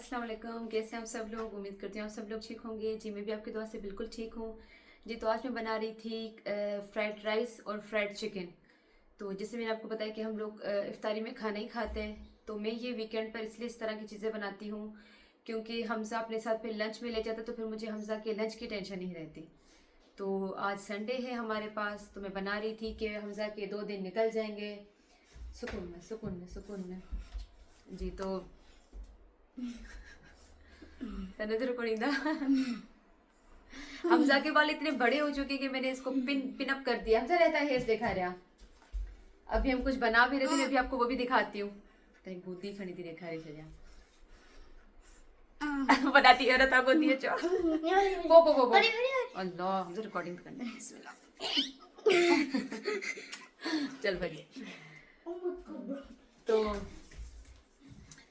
अस्सलाम वालेकुम। कैसे हैं आप सब लोग? उम्मीद करती हूँ आप सब लोग ठीक होंगे। जी मैं भी आपकी दुआ से बिल्कुल ठीक हूँ। जी तो आज मैं बना रही थी फ्राइड राइस और फ्राइड चिकन। तो जैसे मैंने आपको बताया कि हम लोग इफ्तारी में खाना ही खाते हैं, तो मैं ये वीकेंड पर इसलिए इस तरह की चीज़ें बनाती हूँ क्योंकि हमजा अपने साथ फिर लंच में ले जाता, तो फिर मुझे हमजा के लंच की टेंशन नहीं रहती। तो आज संडे है हमारे पास, तो मैं बना रही थी कि हमजा के 2 दिन निकल जाएंगे सुकून में सुकून में सुकून में। जी तो नजर पड़ीदा हमजा के बाल इतने बड़े हो चुके कि मैंने इसको पिन अप कर दिया। हमजा रहता है हेयर दिखा रहा। अभी हम कुछ बना भी रहे थे, मैं भी आपको वो भी दिखाती हूँ। कहीं बूदी खड़ी थी रेखा रे सजा बताती है रता को दिए चो वो अल्लाह हमजा रिकॉर्डिंग करना है। बिस्मिल्लाह चल भाई।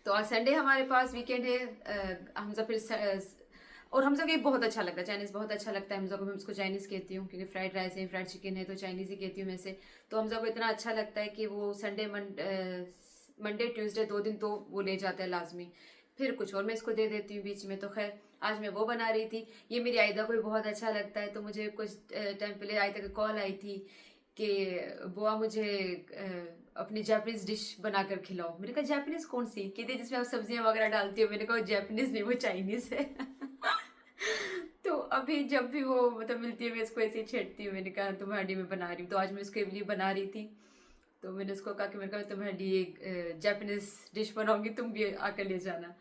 तो आज संडे हमारे पास वीकेंड है। हमजा फिर और हमजा को ये बहुत अच्छा लगता है, चाइनीज़ बहुत अच्छा लगता है हमजा को। मैं उसको चाइनीज़ कहती हूँ क्योंकि फ्राइड राइस है, फ्राइड चिकन है, तो चाइनीज़ ही कहती हूँ मैं से। तो हमजा को इतना अच्छा लगता है कि वो संडे मंडे ट्यूसडे 2 दिन तो वो ले जाता है लाजमी। फिर कुछ और मैं इसको दे देती हूँ बीच में। तो खैर आज मैं वो बना रही थी। ये मेरी आयदा को भी बहुत अच्छा लगता है, तो मुझे कुछ टाइम पहले आयदा की कॉल आई थी कि बुआ मुझे अपनी जापानीज डिश बनाकर खिलाओ। मैंने कहा जापानीज कौन सी? कहती जिसमें आप सब्जियां वगैरह डालती हो। मैंने कहा जापानीज नहीं, वो चाइनीज है तो अभी जब भी वो मतलब मिलती है मैं इसको ऐसे ही छेड़ती हूँ। मैंने कहा तुम्हारे लिए मैं बना रही हूँ, तो आज मैं इसके लिए बना रही थी। तो मैंने उसको कहा कि मैंने कहा तुम्हारे लिए एक जापानीज डिश बनाऊंगी, तुम भी आकर ले जाना।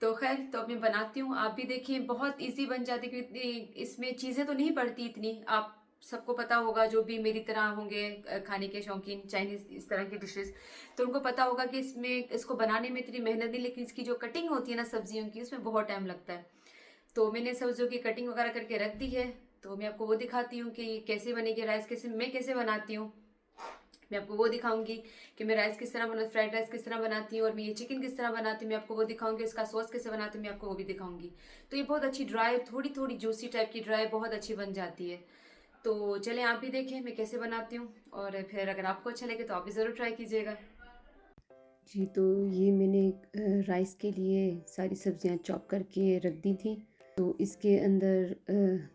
तो खैर तो अब मैं बनाती हूँ, आप भी देखिए। बहुत इजी बन जाती है क्योंकि इसमें चीज़ें तो नहीं पड़ती इतनी। आप सबको पता होगा जो भी मेरी तरह होंगे खाने के शौकीन, चाइनीज इस तरह की डिशेस, तो उनको पता होगा कि इसमें इसको बनाने में इतनी मेहनत नहीं, लेकिन इसकी जो कटिंग होती है ना सब्जियों की, उसमें बहुत टाइम लगता है। तो मैंने सब्जियों की कटिंग वगैरह करके रख दी है। तो मैं आपको वो दिखाती हूँ कि कैसे बनेगी राइस, कैसे मैं कैसे बनाती हूँ। मैं आपको वो दिखाऊंगी कि मैं राइस किस तरह बना, फ्राइड राइस किस तरह बनाती हूँ, और मैं ये चिकन किस तरह बनाती हूँ मैं आपको वो दिखाऊंगी। इसका सॉस कैसे बनाती हूँ मैं आपको वो भी दिखाऊंगी। तो ये बहुत अच्छी ड्राई, थोड़ी थोड़ी जूसी टाइप की ड्राई बहुत अच्छी बन जाती है। तो चलें आप भी देखें मैं कैसे बनाती हूँ, और फिर अगर आपको अच्छा लगे तो आप भी ज़रूर ट्राई कीजिएगा। जी तो ये मैंने राइस के लिए सारी सब्जियां चॉप करके रख दी थी। तो इसके अंदर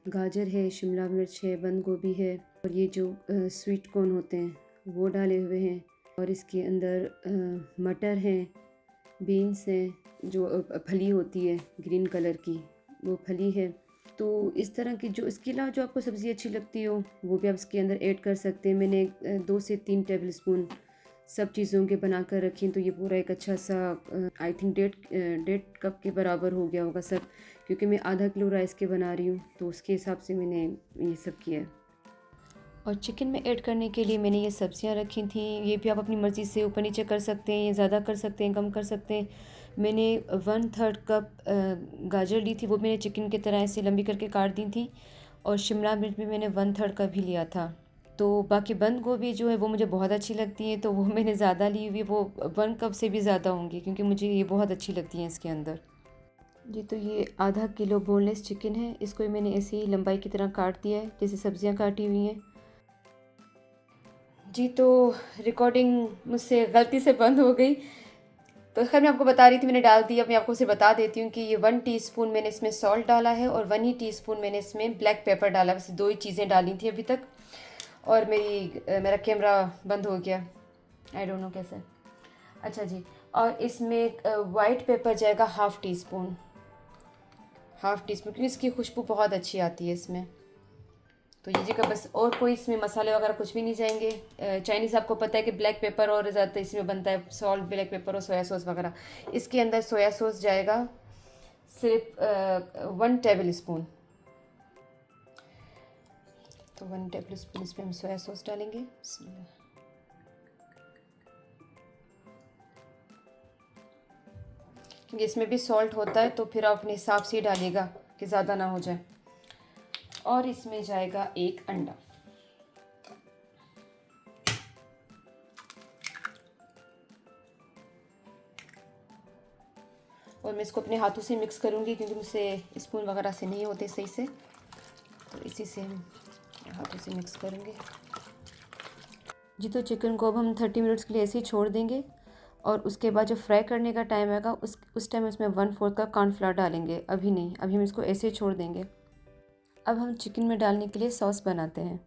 गाजर है, शिमला मिर्च है, बंद गोभी है, और ये जो स्वीट कॉर्न होते हैं वो डाले हुए हैं। और इसके अंदर मटर हैं, बीन्स हैं, जो फली होती है ग्रीन कलर की, वो फली है। तो इस तरह की जो इसके अलावा जो आपको सब्ज़ी अच्छी लगती हो वो भी आप इसके अंदर ऐड कर सकते हैं। मैंने 2 से 3 टेबल स्पून सब चीज़ों के बना कर रखी, तो ये पूरा एक अच्छा सा आई थिंक 1.5 कप के बराबर हो गया होगा सब, क्योंकि मैं आधा किलो राइस के बना रही हूँ, तो उसके हिसाब से मैंने ये सब किया है। और चिकन में ऐड करने के लिए मैंने ये सब्जियां रखी थी। ये भी आप अपनी मर्ज़ी से ऊपर नीचे कर सकते हैं, ये ज़्यादा कर सकते हैं, कम कर सकते हैं। मैंने 1/3 कप गाजर ली थी, वो मैंने चिकन की तरह ऐसे लंबी करके काट दी थी। और शिमला मिर्च भी मैंने 1/3 कप ही लिया था। तो बाकी बंद गोभी जो है वो मुझे बहुत अच्छी लगती है, तो वो मैंने ज़्यादा ली हुई, वो 1 कप से भी ज़्यादा होंगी क्योंकि मुझे ये बहुत अच्छी लगती हैं इसके अंदर। जी तो ये आधा किलो बोनलेस चिकन है, इसको मैंने ऐसे ही लंबाई की तरह काट दिया है जैसे सब्जियां काटी हुई हैं। जी तो रिकॉर्डिंग मुझसे गलती से बंद हो गई, तो खैर मैं आपको बता रही थी मैंने डाल दी। अब मैं आपको सिर्फ बता देती हूँ कि ये 1 टीस्पून मैंने इसमें सॉल्ट डाला है और 1 ही टीस्पून मैंने इसमें ब्लैक पेपर डाला। वैसे 2 ही चीज़ें डाली थी अभी तक। और मेरा कैमरा बंद हो गया, आई डोंट नो कैसे। अच्छा जी, और इसमें वाइट पेपर जाएगा हाफ़ टी स्पून, क्योंकि इसकी खुशबू बहुत अच्छी आती है इसमें। तो ये जगह बस, और कोई इसमें मसाले वगैरह कुछ भी नहीं जाएंगे। चाइनीज़ आपको पता है कि ब्लैक पेपर और ज़्यादा इसमें बनता है, सॉल्ट, ब्लैक पेपर और सोया सॉस वगैरह। इसके अंदर सोया सॉस जाएगा सिर्फ 1 टेबल स्पून। तो 1 टेबल स्पून इसमें हम सोया सॉस डालेंगे। बिस्मिल्लाह। क्योंकि इसमें भी सॉल्ट होता है, तो फिर आप अपने हिसाब से ही डालिएगा कि ज़्यादा ना हो जाए। और इसमें जाएगा 1 अंडा। और मैं इसको अपने हाथों से मिक्स करूँगी क्योंकि मुझसे स्पून वगैरह से नहीं होते सही से, तो इसी से हम हाथों से मिक्स करेंगे। जी तो चिकन को अब हम 30 मिनट्स के लिए ऐसे ही छोड़ देंगे। और उसके बाद जो फ्राई करने का टाइम आएगा उस टाइम इसमें 1/4 कप कॉर्नफ्लावर डालेंगे। अभी नहीं, अभी हम इसको ऐसे ही छोड़ देंगे। अब हम चिकन में डालने के लिए सॉस बनाते हैं।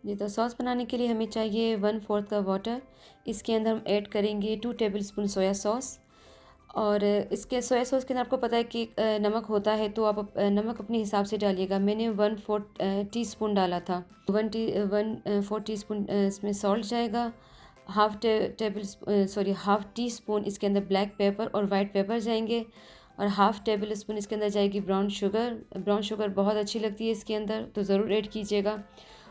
जी, तो सॉस बनाने के लिए हमें चाहिए 1/4 कप वाटर। इसके अंदर हम ऐड करेंगे 2 टेबलस्पून सोया सॉस। और इसके सोया सॉस के अंदर आपको पता है कि नमक होता है, तो आप नमक अपने हिसाब से डालिएगा। मैंने 1/4 टीस्पून डाला था। 1/4 टीस्पून इसमें सॉल्ट जाएगा। हाफ़ टी स्पून इसके अंदर ब्लैक पेपर और वाइट पेपर जाएंगे। और हाफ़ टेबल स्पून इसके अंदर जाएगी ब्राउन शुगर। ब्राउन शुगर बहुत अच्छी लगती है इसके अंदर, तो ज़रूर ऐड कीजिएगा।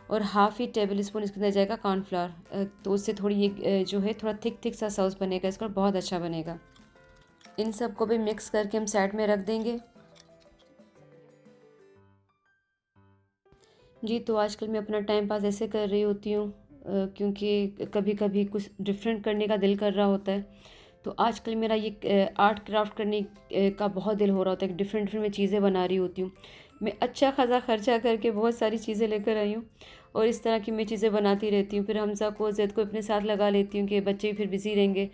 और हाफ़ ही टेबल स्पून इसके अंदर जाएगा कॉर्नफ्लावर, तो उससे थोड़ी ये जो है थोड़ा थिक सा सॉस बनेगा, इसका बहुत अच्छा बनेगा। इन सब को भी मिक्स करके हम साइड में रख देंगे। जी, तो आजकल मैं अपना टाइम पास ऐसे कर रही होती हूँ क्योंकि कभी कभी कुछ डिफरेंट करने का दिल कर रहा होता है। तो आजकल मेरा ये आर्ट क्राफ्ट करने का बहुत दिल हो रहा होता है कि डिफरेंट डिफरेंट मैं चीज़ें बना रही होती हूँ। मैं अच्छा खासा खर्चा करके बहुत सारी चीज़ें लेकर आई हूँ और इस तरह की मैं चीज़ें बनाती रहती हूँ। फिर हमज़ा को ज़ैद को अपने साथ लगा लेती हूँ कि बच्चे भी फिर बिज़ी रहेंगे,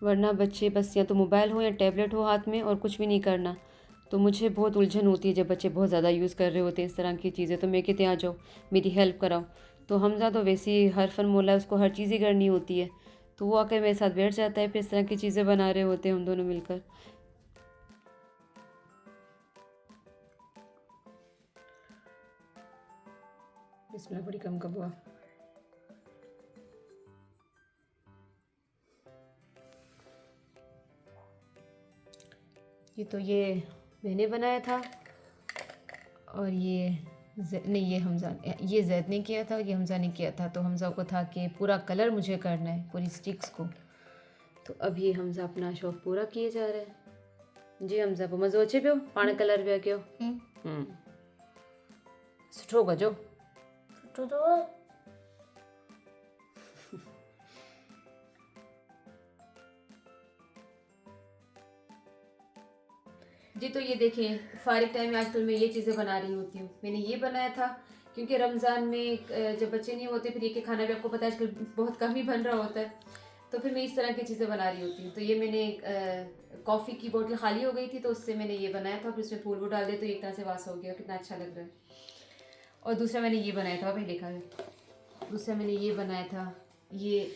वरना बच्चे बस या तो मोबाइल हो या टैबलेट हो हाथ में और कुछ भी नहीं करना। तो मुझे बहुत उलझन होती है जब बच्चे बहुत ज़्यादा यूज़ कर रहे होते हैं इस तरह की चीज़ें। तो मैं कहते आ जाओ मेरी हेल्प कराओ। तो हमज़ा तो वैसे ही हर फन मोला उसको हर चीज़ ही करनी होती है, तो वो आकर मेरे साथ बैठ जाता है, फिर इस तरह की चीज़ें बना रहे होते हैं हम दोनों मिलकर। बिस्मिल्लाह, बड़ी कम कब हुआ। ये मैंने बनाया था और नहीं, ये जैद ने किया था, ये हमज़ा ने किया था। तो हमज़ा को था कि पूरा कलर मुझे करना है, पूरी स्टिक्स को। तो अब ये हमज़ा अपना शौक़ पूरा किए जा रहे हैं। जी हमज़ा को मज़ो अचे पियो पाण कलर पिया कयो। सुठो कजो। सुठो तो जी, तो ये देखिए फारिग टाइम में आजकल मैं ये चीज़ें बना रही होती हूँ। मैंने ये बनाया था क्योंकि रमज़ान में जब बच्चे नहीं होते फिर ये कि खाना भी आपको पता है आजकल बहुत कम ही बन रहा होता है, तो फिर मैं इस तरह की चीज़ें बना रही होती हूँ। तो ये मैंने कॉफ़ी की बोतल खाली हो गई थी तो उससे मैंने ये बनाया था, फिर उसमें फूल वो डाल दिए तो एक तरह से वास हो गया, कितना अच्छा लग रहा है। और दूसरा मैंने ये बनाया था, भाई देखा है, दूसरा मैंने ये बनाया था, ये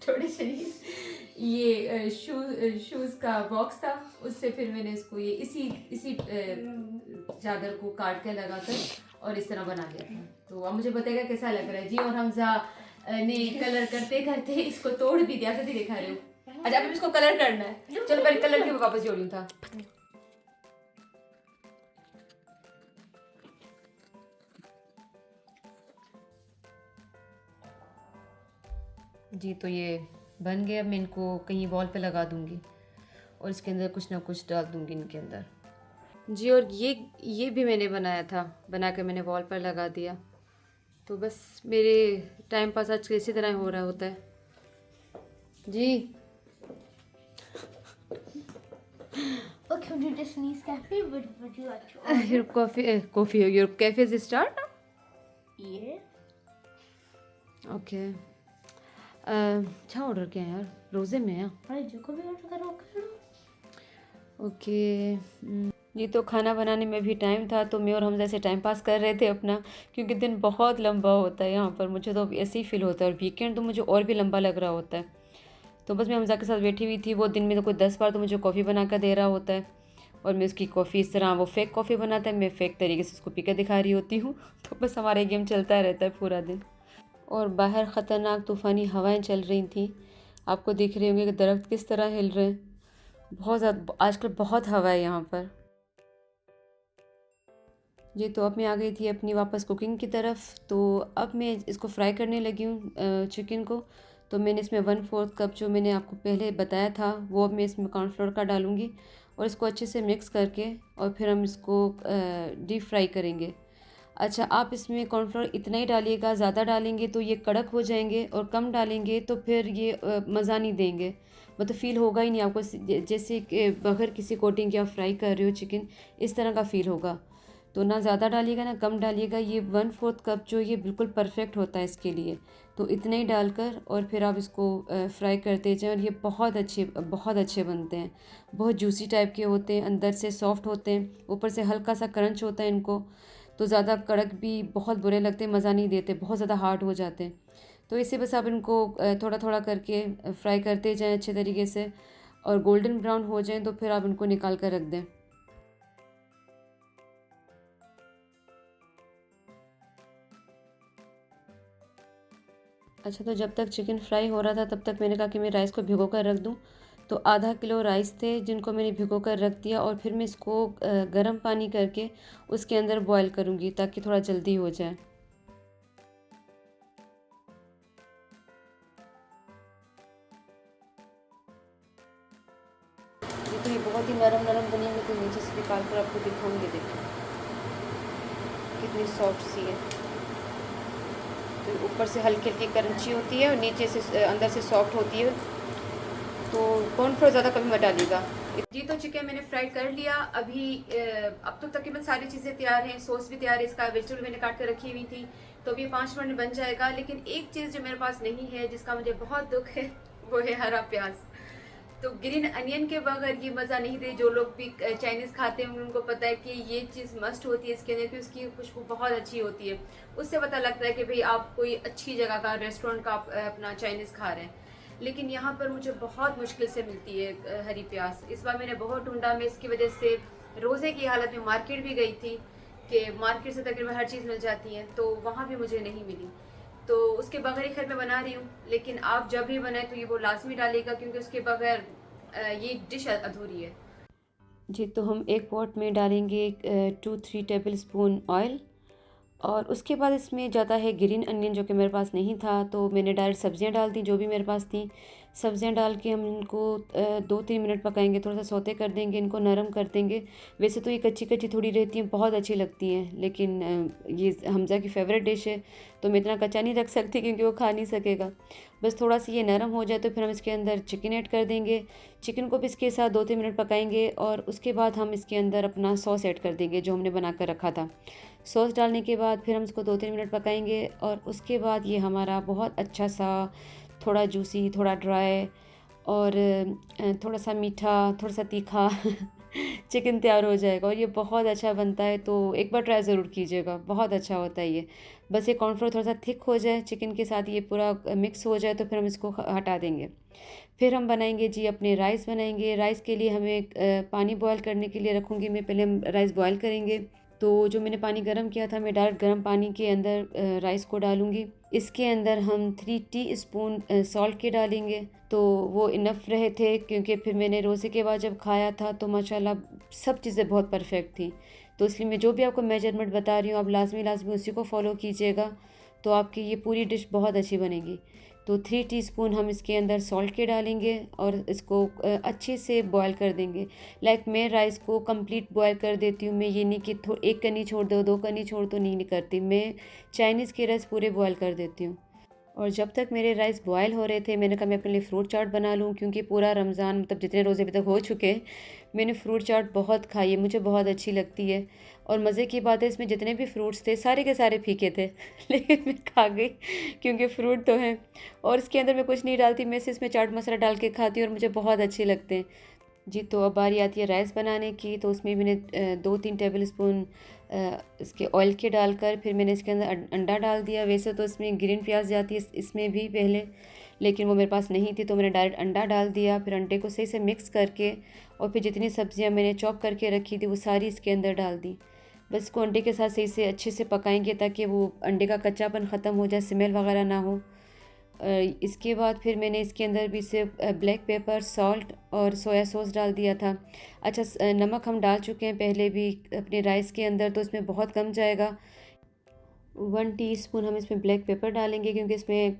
थोड़ी सी ये शूज़ का बॉक्स था, उससे फिर मैंने इसको ये इसी चादर को काट के लगाकर और इस तरह बना लिया था। तो अब मुझे बताएगा कैसा लग रहा है। जी, और हमज़ा ने कलर करते करते इसको तोड़ भी दिया, सही दिखा रहे हो। अच्छा, अब इसको कलर करना है, चलो पहले कलर के वापस जोड़ूँ था। जी, तो ये बन गया। अब मैं इनको कहीं वॉल पे लगा दूँगी और इसके अंदर कुछ ना कुछ डाल दूँगी इनके अंदर। जी, और ये भी मैंने बनाया था, बना के मैंने वॉल पर लगा दिया। तो बस मेरे टाइम पास आज इसी तरह हो रहा होता है। जी Okay, we just sneeze cafe. Would you like to? your your cafe is start now? Yeah. Okay. क्या ऑर्डर किया यार, रोज़े में है। अरे जो को भी ऑर्डर करो। ओके। ये तो खाना बनाने में भी टाइम था, तो मैं और हम जैसे टाइम पास कर रहे थे अपना, क्योंकि दिन बहुत लंबा होता है यहाँ पर। मुझे तो ऐसे ही फील होता है, और वीकेंड तो मुझे और भी लंबा लग रहा होता है। तो बस मैं हमज़ा के साथ बैठी हुई थी। वो दिन में तो कोई 10 बार तो मुझे कॉफ़ी बना कर दे रहा होता है, और मैं उसकी कॉफ़ी इस तरह, वो फेक कॉफ़ी बनाता है, मैं फेक तरीके से उसको पी कर दिखा रही होती हूँ। तो बस हमारा गेम चलता रहता है पूरा दिन। और बाहर ख़तरनाक तूफ़ानी हवाएं चल रही थी, आपको दिख रहे होंगे कि दरख्त किस तरह हिल रहे हैं। बहुत ज़्यादा आजकल बहुत हवा है यहाँ पर। जी, तो अब मैं आ गई थी अपनी वापस कुकिंग की तरफ। तो अब मैं इसको फ्राई करने लगी हूँ चिकन को। तो मैंने इसमें 1/4 कप जो मैंने आपको पहले बताया था वो अब मैं इसमें कॉर्नफ्लोर का डालूँगी, और इसको अच्छे से मिक्स करके और फिर हम इसको डीप फ्राई करेंगे। अच्छा, आप इसमें कॉर्नफ्लोर इतना ही डालिएगा, ज़्यादा डालेंगे तो ये कड़क हो जाएंगे, और कम डालेंगे तो फिर ये मज़ा नहीं देंगे। मतलब फ़ील होगा ही नहीं आपको, जैसे कि बगैर किसी कोटिंग के आप फ्राई कर रहे हो चिकन, इस तरह का फ़ील होगा। तो ना ज़्यादा डालिएगा ना कम डालिएगा। ये 1/4 कप जो ये बिल्कुल परफेक्ट होता है इसके लिए। तो इतना ही डालकर और फिर आप इसको फ्राई करते जाएं और ये बहुत अच्छे बनते हैं। बहुत जूसी टाइप के होते हैं, अंदर से सॉफ्ट होते हैं, ऊपर से हल्का सा क्रंच होता है इनको। तो ज़्यादा कड़क भी बहुत बुरे लगते हैं, मज़ा नहीं देते, बहुत ज़्यादा हार्ड हो जाते हैं। तो इससे बस आप इनको थोड़ा थोड़ा करके फ्राई करते जाएं अच्छे तरीके से, और गोल्डन ब्राउन हो जाएं तो फिर आप इनको निकाल कर रख दें। अच्छा, तो जब तक चिकन फ्राई हो रहा था तब तक मैंने कहा कि मैं राइस को भिगो कर रख दूं। तो आधा किलो राइस थे जिनको मैंने भिगो कर रख दिया, और फिर मैं इसको गर्म पानी करके उसके अंदर बॉईल करूंगी ताकि थोड़ा जल्दी हो जाए। ये तो ये बहुत ही नरम नरम बनी हुई, तो नीचे से निकाल कर आपको दिखाऊंगी। देखिए कितनी सॉफ्ट सी है। तो ऊपर से हल्की हल्की क्रंची होती है और नीचे से अंदर से सॉफ्ट होती है। तो कॉर्नफ्लोर ज़्यादा कभी मत डालिएगा। जी, तो चिकन मैंने फ्राई कर लिया। अभी अब तो तकरीबन सारी चीज़ें तैयार हैं, सॉस भी तैयार है, इसका वेजिटेबल मैंने काट कर रखी हुई थी। तो अभी 5 मिनट में बन जाएगा। लेकिन एक चीज़ जो मेरे पास नहीं है, जिसका मुझे बहुत दुख है, वो है हरा प्याज। तो ग्रीन अनियन के बगैर ये मज़ा नहीं दे। जो लोग भी चाइनीज़ खाते हैं उनको पता है कि ये चीज़ मस्ट होती है इसके अंदर, कि उसकी खुशबू बहुत अच्छी होती है। उससे पता लगता है कि भाई आप कोई अच्छी जगह का रेस्टोरेंट का अपना चाइनीज़ खा रहे हैं। लेकिन यहाँ पर मुझे बहुत मुश्किल से मिलती है हरी प्याज। इस बार मैंने बहुत ढूंढा। मैं इसकी वजह से रोज़े की हालत में मार्केट भी गई थी कि मार्केट से तकरीबन हर चीज़ मिल जाती है, तो वहाँ भी मुझे नहीं मिली। तो उसके बगैर ही खैर मैं बना रही हूँ। लेकिन आप जब भी बनाए तो ये वो लाजमी डालेगा, क्योंकि उसके बगैर ये डिश अधूरी है। जी, तो हम एक पॉट में डालेंगे 2-3 टेबल स्पून ऑयल, और उसके बाद इसमें जाता है ग्रीन अनियन, जो कि मेरे पास नहीं था। तो मैंने डायरेक्ट सब्जियां डाल दी जो भी मेरे पास थी। सब्जियां डाल के हम इनको 2-3 मिनट पकाएंगे, थोड़ा सा सौते कर देंगे, इनको नरम कर देंगे। वैसे तो ये कच्ची कच्ची थोड़ी रहती हैं, बहुत अच्छी लगती हैं, लेकिन ये हमज़ा की फ़ेवरेट डिश है, तो मैं इतना कच्चा नहीं रख सकती क्योंकि वो खा नहीं सकेगा। बस थोड़ा सा ये नरम हो जाए तो फिर हम इसके अंदर चिकन ऐड कर देंगे। चिकन को भी इसके साथ 2-3 मिनट पकाएंगे, और उसके बाद हम इसके अंदर अपना सॉस ऐड कर देंगे जो हमने बना कर रखा था। सॉस डालने के बाद फिर हम इसको 2-3 मिनट पकाएंगे, और उसके बाद ये हमारा बहुत अच्छा सा थोड़ा जूसी, थोड़ा ड्राई, और थोड़ा सा मीठा, थोड़ा सा तीखा चिकन तैयार हो जाएगा, और ये बहुत अच्छा बनता है। तो एक बार ट्राई ज़रूर कीजिएगा, बहुत अच्छा होता है ये। बस ये कॉर्नफ्लोर थोड़ा सा थिक हो जाए चिकन के साथ, ये पूरा मिक्स हो जाए, तो फिर हम इसको हटा देंगे। फिर हम बनाएंगे जी अपने राइस बनाएंगे। राइस के लिए हमें पानी बॉयल करने के लिए रखूँगी मैं। पहले हम राइस बॉयल करेंगे। तो जो मैंने पानी गर्म किया था, मैं डायरेक्ट गर्म पानी के अंदर राइस को डालूँगी। इसके अंदर हम 3 टीस्पून सॉल्ट के डालेंगे। तो वो इनफ रहे थे, क्योंकि फिर मैंने रोज़े के बाद जब खाया था तो माशाल्लाह सब चीज़ें बहुत परफेक्ट थी। तो इसलिए मैं जो भी आपको मेजरमेंट बता रही हूँ, आप लाजमी उसी को फॉलो कीजिएगा, तो आपकी ये पूरी डिश बहुत अच्छी बनेगी। तो 3 टीस्पून हम इसके अंदर सॉल्ट के डालेंगे, और इसको अच्छे से बॉयल कर देंगे। लाइक मैं राइस को कंप्लीट बॉयल कर देती हूँ। मैं ये नहीं कि एक कनी छोड़ दो, 2 कनी छोड़ दो, नहीं करती। मैं चाइनीज़ के राइस पूरे बॉयल कर देती हूँ। और जब तक मेरे राइस बॉयल हो रहे थे, मैंने कहा मैं अपने लिए फ्रूट चाट बना लूँ, क्योंकि पूरा रमज़ान मतलब जितने रोज़े अभी तक हो चुके हैं, मैंने फ्रूट चाट बहुत खाई है, मुझे बहुत अच्छी लगती है। और मज़े की बात है, इसमें जितने भी फ्रूट्स थे सारे के सारे फीके थे लेकिन मैं खा गई, क्योंकि फ्रूट तो हैं। और इसके अंदर मैं कुछ नहीं डालती, मैं सिर्फ इसमें चाट मसाला डाल के खाती हूँ, और मुझे बहुत अच्छे लगते हैं। जी, तो अब बारी आती है राइस बनाने की। तो उसमें मैंने 2-3 टेबल स्पून इसके ऑयल के डालकर फिर मैंने इसके अंदर अंडा डाल दिया। वैसे तो इसमें ग्रीन प्याज जाती है इसमें भी पहले, लेकिन वो मेरे पास नहीं थी, तो मैंने डायरेक्ट अंडा डाल दिया। फिर अंडे को सही से मिक्स करके, और फिर जितनी सब्जियां मैंने चॉप करके रखी थी वो सारी इसके अंदर डाल दी। बस इसको अंडे के साथ सही से अच्छे से पकाएंगे ताकि वो अंडे का कच्चापन ख़त्म हो जाए, स्मेल वगैरह ना हो। इसके बाद फिर मैंने इसके अंदर भी सिर्फ ब्लैक पेपर, सॉल्ट और सोया सॉस डाल दिया था। अच्छा, नमक हम डाल चुके हैं पहले भी अपने राइस के अंदर, तो इसमें बहुत कम जाएगा। 1 टीस्पून हम इसमें ब्लैक पेपर डालेंगे, क्योंकि इसमें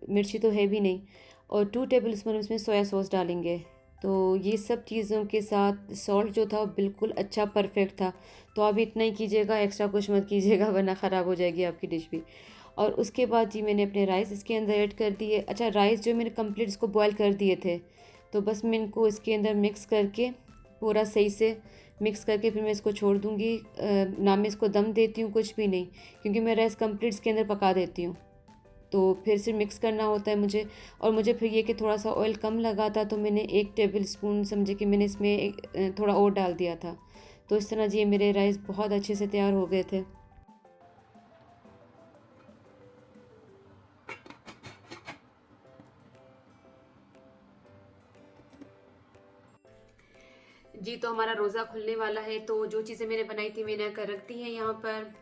मिर्ची तो है भी नहीं। और 2 टेबल स्पून इसमें सोया सॉस डालेंगे। तो ये सब चीज़ों के साथ सॉल्ट जो था वो बिल्कुल अच्छा परफेक्ट था। तो आप इतना ही कीजिएगा, एक्स्ट्रा कुछ मत कीजिएगा, वरना ख़राब हो जाएगी आपकी डिश भी। और उसके बाद जी मैंने अपने राइस इसके अंदर ऐड कर दिए। अच्छा, राइस जो मैंने कंप्लीट इसको बॉयल कर दिए थे, तो बस मैं इनको इसके अंदर मिक्स करके पूरा सही से मिक्स करके फिर मैं इसको छोड़ दूँगी। ना मैं इसको दम देती हूँ, कुछ भी नहीं, क्योंकि मैं राइस कंप्लीट इसके अंदर पका देती हूँ। तो फिर से मिक्स करना होता है मुझे। और मुझे फिर ये कि थोड़ा सा ऑयल कम लगा था, तो मैंने 1 टेबल स्पून समझे कि मैंने इसमें थोड़ा और डाल दिया था। तो इस तरह जी ये मेरे राइस बहुत अच्छे से तैयार हो गए थे। जी तो हमारा रोज़ा खुलने वाला है, तो जो चीज़ें मैंने बनाई थी मैंने कर रख दी हैं यहाँ पर।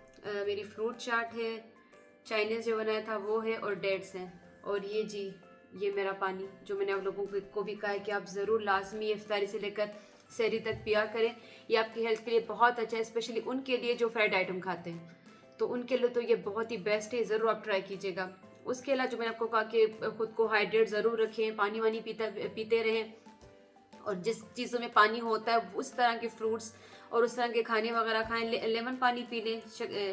मेरी फ्रूट चाट है, चाइनीज़ जो बनाया था वो है, और डेट्स हैं। और ये जी ये मेरा पानी जो मैंने आप लोगों को भी कहा है कि आप ज़रूर लाजमी इफ्तारी से लेकर सहरी तक पिया करें। ये आपकी हेल्थ के लिए बहुत अच्छा है, स्पेशली उनके लिए जो फ्राइड आइटम खाते हैं, तो उनके लिए तो ये बहुत ही बेस्ट है, ज़रूर आप ट्राई कीजिएगा। उसके अलावा जो मैंने आपको कहा कि खुद को हाइड्रेट ज़रूर रखें, पानी वानी पीते रहें, और जिस चीज़ों में पानी होता है उस तरह के फ्रूट्स और उस तरह के खाने वगैरह खाएं। लेमन पानी पी लें,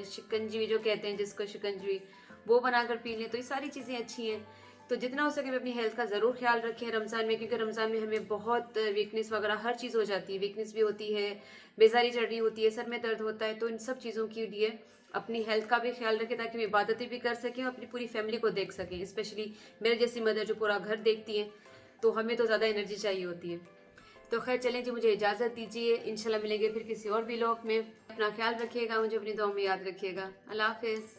शिकंजी जो कहते हैं जिसको, शिकंजी वो बनाकर पी लें, तो ये सारी चीज़ें अच्छी हैं। तो जितना हो सके अपनी हेल्थ का ज़रूर ख्याल रखें रमज़ान में, क्योंकि रमज़ान में हमें बहुत वीकनेस वगैरह हर चीज़ हो जाती है, वीकनेस भी होती है, बेजारी चढ़ रही होती है, सर में दर्द होता है। तो इन सब चीज़ों के लिए अपनी हेल्थ का भी ख्याल रखें, ताकि हम इबादतें भी कर सकें और अपनी पूरी फैमिली को देख सकें। स्पेशली मेरे जैसी मदर जो पूरा घर देखती है, तो हमें तो ज़्यादा एनर्जी चाहिए होती है। तो खैर चलें जी, मुझे इजाज़त दीजिए। इंशाल्लाह मिलेंगे फिर किसी और व्लॉग में। अपना ख्याल रखिएगा, मुझे अपनी दुआ में याद रखिएगा। अल्लाह हाफिज़।